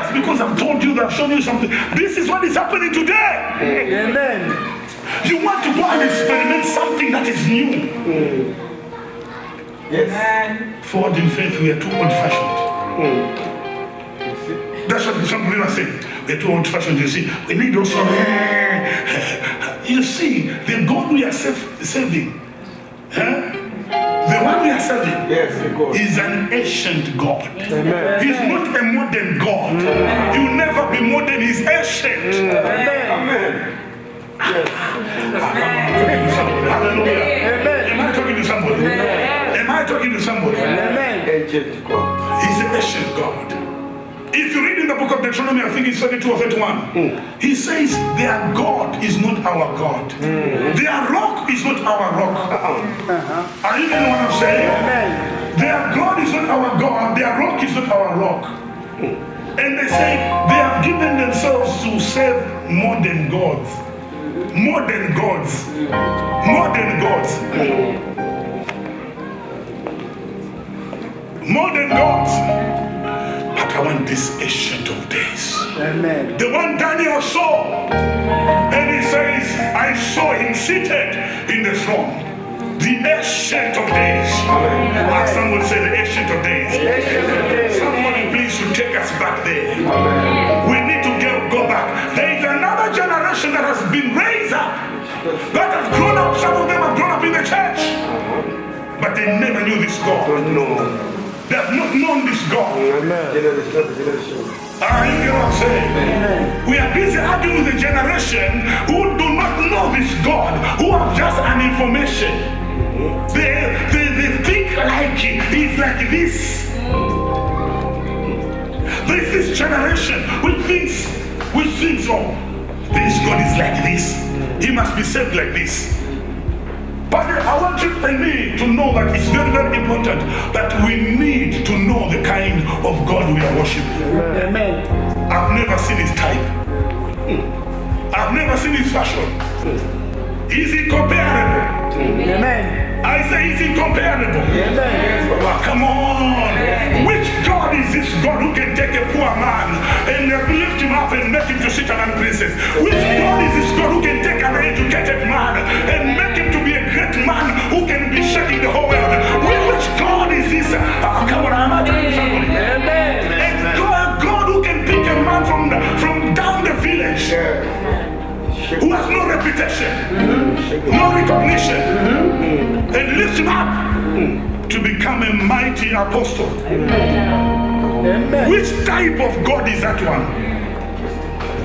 just because I've told you that I've shown you something. This is what is happening today. Amen. You want to go and experiment something that is new. Yes. Forward in faith, we are too old-fashioned. That's what some people are saying. We're too old-fashioned, you see. We need also... You see, the God we are serving, the one we are serving, is an ancient God. Amen. He's not a modern God. He will never be modern, he's ancient. Amen. Hallelujah. Amen. Am I talking to somebody? Am I talking to somebody? Amen. Ancient God. He's an ancient God. If you read in the book of Deuteronomy, I think it's 32 or 31, he says their God is not our God. Their rock is not our rock. Are you getting what I'm saying? Amen. Their God is not our God. Their rock is not our rock. And they say they have given themselves to serve modern gods. Modern gods. Modern gods. Modern gods. But I want this ancient of days. Amen. The one Daniel saw. And he says, I saw him seated in the throne. The ancient of days. As some would say, the ancient of days. Somebody please should take us back there. We need to go back. There is another generation that has been raised up. That has grown up. Some of them have grown up in the church. But they never knew this God. They have not known this God. Amen. You know what I'm saying? Amen. We are busy arguing with a generation who do not know this God, who have just an information. They think like he's like this. There's this generation which thinks, oh, this God is like this. He must be saved like this. But I want you and me to know that it's very, very important that we need to know the kind of God we are worshiping. Amen. I've never seen his type. I've never seen his fashion. Is he comparable? Amen. I say, is he comparable? Amen. Oh, come on. Which God is this God who can take a poor man and lift him up and make him to sit among princes? Which God is this God who can take an educated man and make him to be a great man who can be shaking the whole world? Which God is this? Come on, I'm not telling you somebody. Amen. A God who can pick a man from down the village, who has no reputation, no recognition, and lift him up to become a mighty apostle. Amen. Which type of God is that one?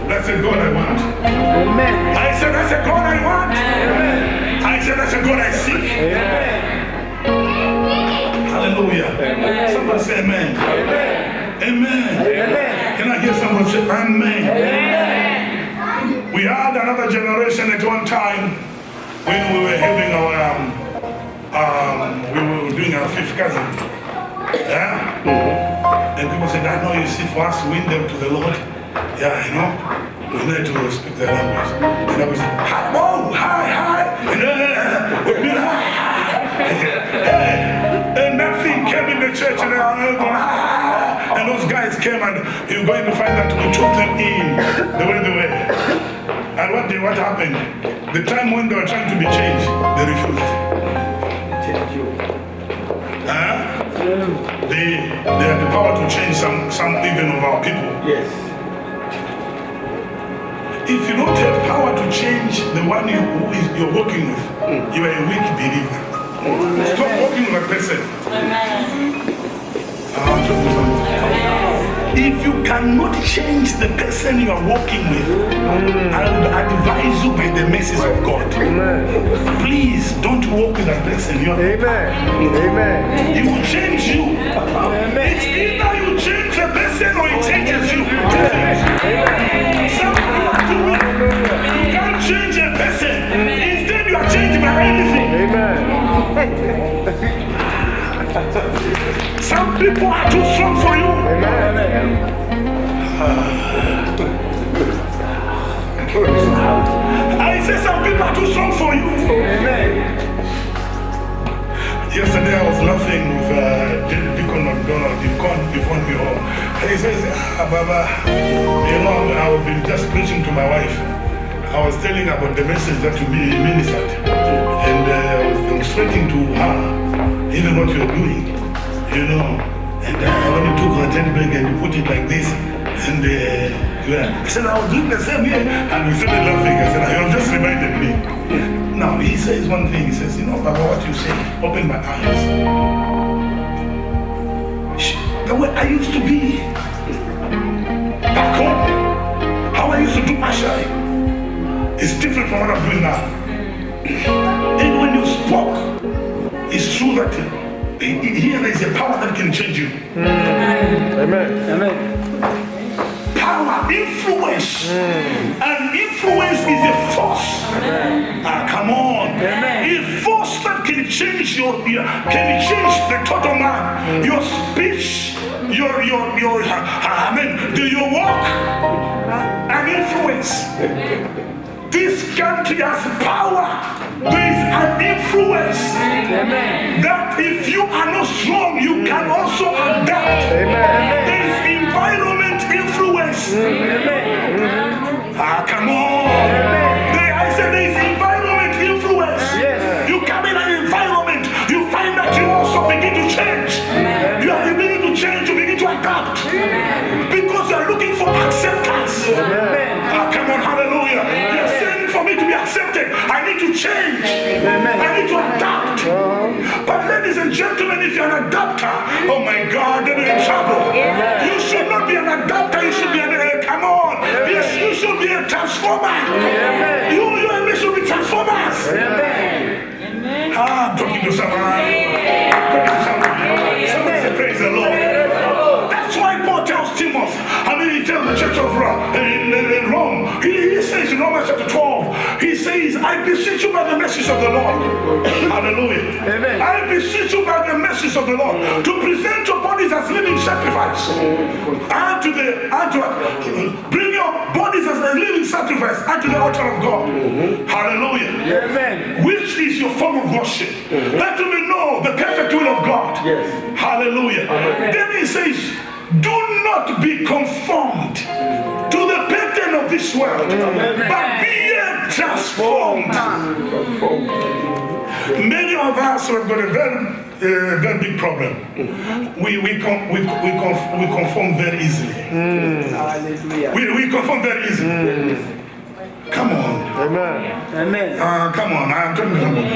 That's a God I want. Amen. I said that's a God I want. Amen. I said that's a God I seek. Amen. Hallelujah. Amen. Somebody say amen. Amen. Amen. Amen. Can I hear someone say amen? Amen. We had another generation at one time when we were having our we were doing our fifth cousin. Yeah? And people said, I know, you see, for us to win them to the Lord, yeah, you know, we need to speak their language. And I was like, oh, hi, and and that thing came in the church and they were going, and those guys came and you're going to find that we took them in the way they were. And what happened? The time when they were trying to be changed, they refused. They had the power to change some even of our people. Yes. If you don't have power to change the one you're working with, you are a weak believer. Stop working with a person. If you cannot change the person you are working with, I would advise you by the mercies of God. Please don't work with that person. Amen. Amen. He will change you. It's either you change the person or he changes you. Some people are doing. You can't change a person. Instead, you are changed by anything. Amen. Some people are too strong for you. I say some people are too strong for you. Yesterday I was laughing with Deacon McDonald. He phoned me home. He says, Baba, you know, I've been just preaching to my wife. I was telling her about the message that you ministered. And I was demonstrating to her even what you're doing, you know. And when you took her tent bag and you put it like this, and I said, I was doing the same here. And we started laughing. I said, you just reminded me. Now, he says one thing. He says, you know, Baba, what you say opened my eyes. The way I used to be back home, how I used to do ushering, is different from what I'm doing now. And when you spoke, it's true that here there is a power that can change you. Amen. Amen. Power, influence. And influence is a force. Come on. Amen. A force that can change can change the total man. Your speech, your walk, and influence. This country has power. There is an influence. Amen. That if you are not strong, you can also adapt. Amen. There is environment influence. Come on. I said there is environment influence. Yes. You come in an environment, you find that you also begin to change. You begin to change, you begin to adapt. Because you are looking for acceptance. Come on, hallelujah. You're saying for me to be accepted, I need to change. I need to adapt. But ladies and gentlemen, if you're an adapter, oh my God, then you're in trouble. You should not be an adapter, you should be come on. Yes, you should be a transformer. You and me should be transformers. I'm talking to someone. Somebody say, praise the Lord. That's why Paul tells Timothy, he tells the church of Rome, he says in Romans chapter 12, he says, I beseech you by the message of the Lord. Hallelujah. Amen. I beseech you by the message of the Lord to present your bodies as living sacrifice. And to bring your bodies as a living sacrifice unto the altar of God. Hallelujah. Amen. Which is your form of worship. That you may know the perfect will of God. Yes. Hallelujah. Then he says, do not be conformed to the pattern of this world, but be ye transformed. Many of us have got a very big problem. We conform very easily. We conform very easily. Come on. Amen. Come on, I'm talking to somebody.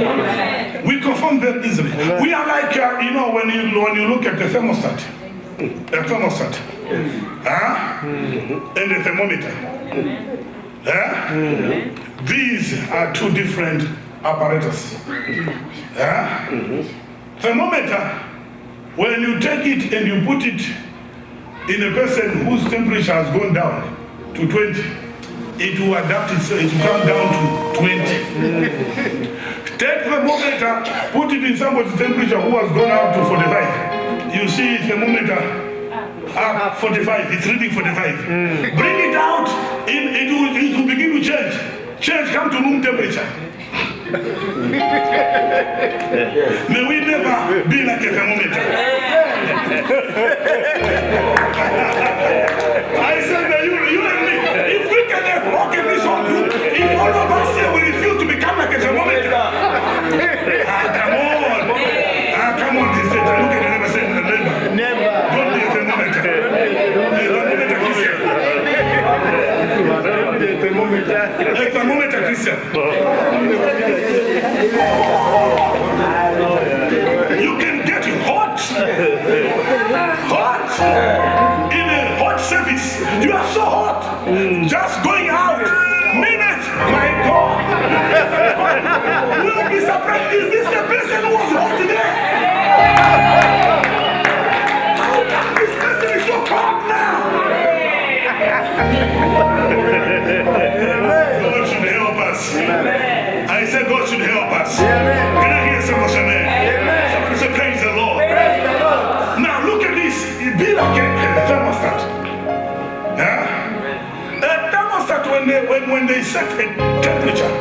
We conform very easily. We are like, when you look at the thermostat. And the thermometer. These are two different apparatus. Thermometer, when you take it and you put it in a person whose temperature has gone down to 20, it will adapt itself, it will come down to 20. Take the thermometer, put it in somebody's temperature who has gone up to 45. You see thermometer up 45, it's reading 45. Bring it out, it will begin to change. Change, come to room temperature. May we never be like a thermometer. I said that you and me, if we can walk in this whole group, if all of us say we refuse to become like a thermometer. Come on, this day, look at the neighbor, say neighbor. Don't be a thermometer. A thermometer Christian. You can get hot in a hot service. You are so hot. Just going out. Minutes. My God. We'll be surprised. Is this the person who was hot today? How come this person is so hot now? God should help us. I said God should help us. Can I hear someone say amen? Somebody say praise the Lord. Now look at this. It be like a thermostat. A thermostat when they set a temperature,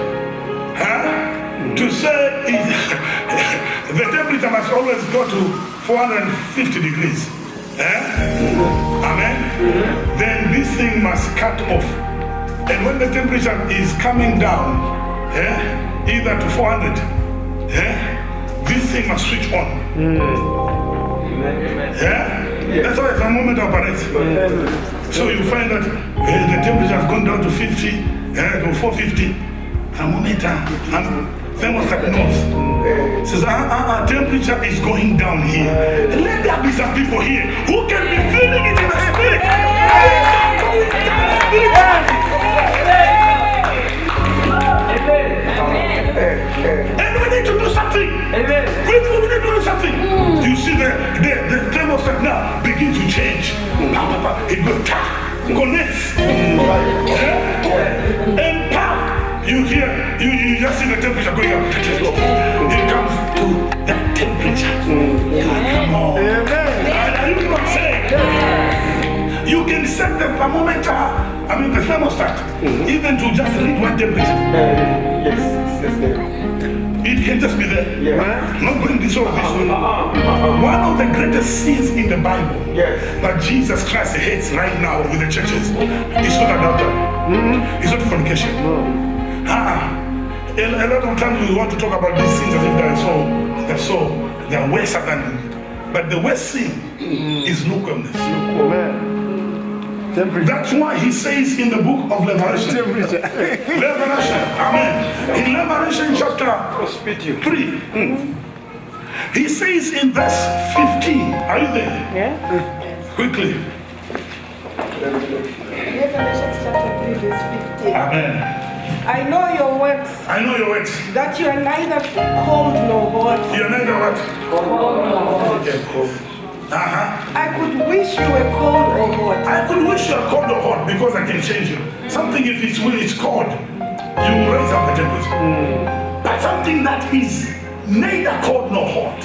to say the temperature must always go to 450 degrees. Amen. Then this thing must cut off. And when the temperature is coming down, either to 400, this thing must switch on. That's why thermometer operates. So you find that the temperature has gone down to 50, to 450. Thermometer and thermostat knows. Says, temperature is going down here. Let there be some people here who can be feeling it in the spirit. And we need to do something. We need to do something. You see the thermostat now begin to change. It goes connects. And you hear, you just see the temperature going up. It comes to that temperature. Come on. Are you know what I'm saying? You can set the thermometer, the thermostat, even to just read one temperature. Yes. It can just be there. Not going this or this. One of the greatest sins in the Bible that Jesus Christ hates right now with the churches is not adultery. It's not fornication. A lot of times we want to talk about these things as if they're worse than, but the worst sin is lukewarmness. That's why he says in the book of Revelation, amen. In Revelation chapter 3, he says in verse 15, are you there? Yeah. Quickly. Revelation chapter 3 verse 15. Amen. I know your works, that you are neither cold nor hot. You're neither what? I could wish you were cold or hot. I could wish you were cold or hot because I can change you. Something if it's cold, you will raise up the temperature. But something that is neither cold nor hot.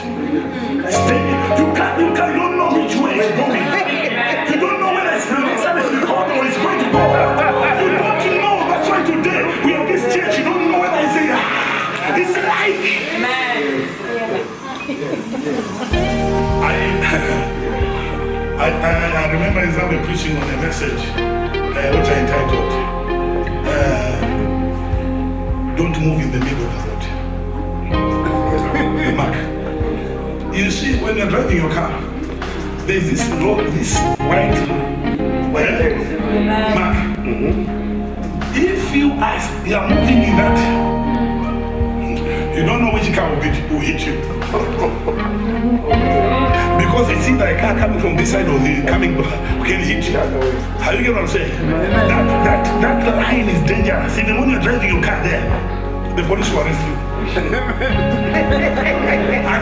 You don't know which way it's going. You don't know whether it's going to be hot or it's going to go hot. You want to know. That's why today we have this church. You don't know whether it's like. I remember Isabel preaching on a message which I entitled Don't Move in the Middle of the Road. The mark. You see, when you're driving your car, there's this road, this white mark. If you are moving in that, you don't know which car will hit you. Because it's either a car coming from this side or the coming can hit you. How you get what I'm saying? That line is dangerous. Even when you're driving your car there, the police will arrest you. I